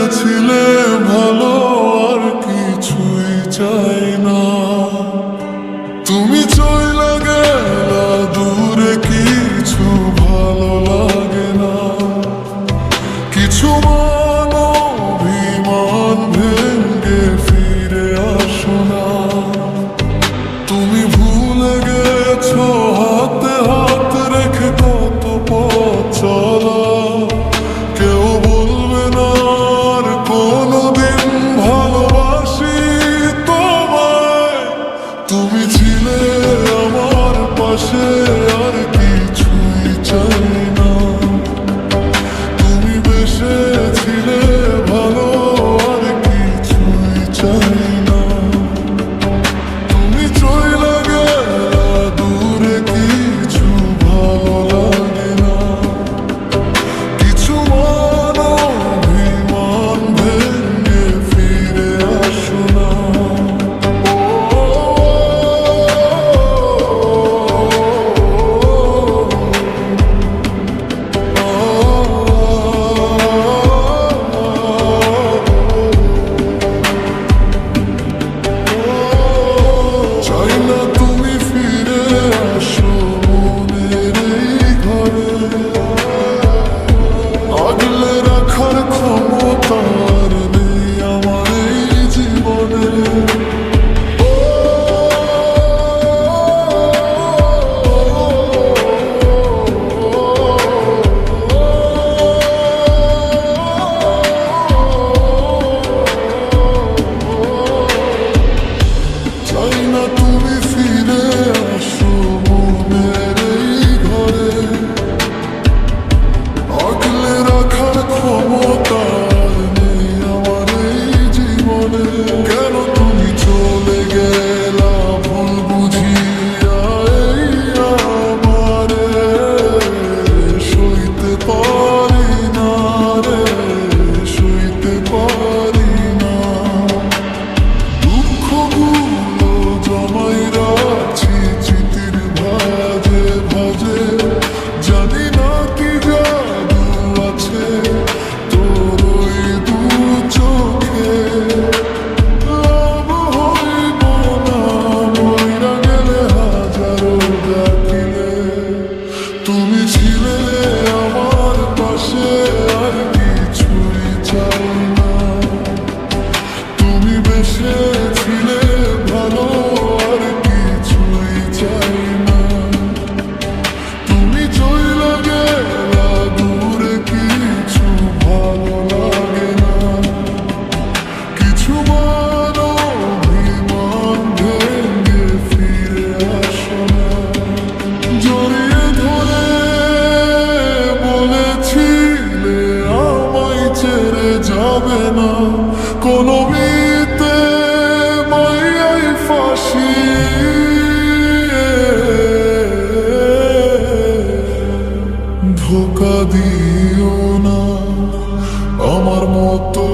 বেসেছিলে ভালো, আর কিছুই চাই না। তুমি চইলা গেলা দূরে, কিছু ভালো লাগে না। কিছু অভিমান ভেঙে ফিরে আসো না। তুমি ভুলে গেছো হাতে হাত রেখে কত পথ চলা। কেউ বলবে না আর কোনোদিন ভালোবাসি তোমায়। তুমি ছিলে আমার পাশে, আর কিছুই চাই না। তুমি বেসেছিলে ভালো, আর কিছুই চাই না। তুমি চইলা গেলা দূরে, কিছু ভালো লাগে না। কিছু অভিমান ভেঙে ফিরে আসো না। চাই না তুমি ফিরে আসো মনের এই ঘরে। আগলে রাখার ক্ষমতা আর নেই আমার এই জীবনে। চাই না তুমি ফিরে আসো মনের এই ঘরে। আগলে রাখার ক্ষমতা আর নেই আমার এই জীবনে। কেন তুমি চলে গেলা ভুল বুঝিয়া এই আমারে। সইতে পারি না রে, সইতে পারি না। দুঃখগুলো জমাই রাখছি স্মৃতির ভাজে ভাজে। জানি না কি জাদু আছে তোর ওই দু চোখে। লাভ হইব না মইরা গেলে হাজারো ডাকিলে। তুমি ছিলে আমার পাশে, আর কিছুই চাই না। তুমি বেসেছিলে ভালো, আর কিছুই চাই না। তুমি চইলা গেলা দূরে, কিছু ভালো লাগে না। কিছু অভিমান ভেঙে ফিরে আসো না। জড়িয়ে ধরে বলেছিলে আমায় ছেড়ে যাবে না। কোনো বিতে মাইয়াই ফাঁসি। ধোঁকা দিও না আমার মতো।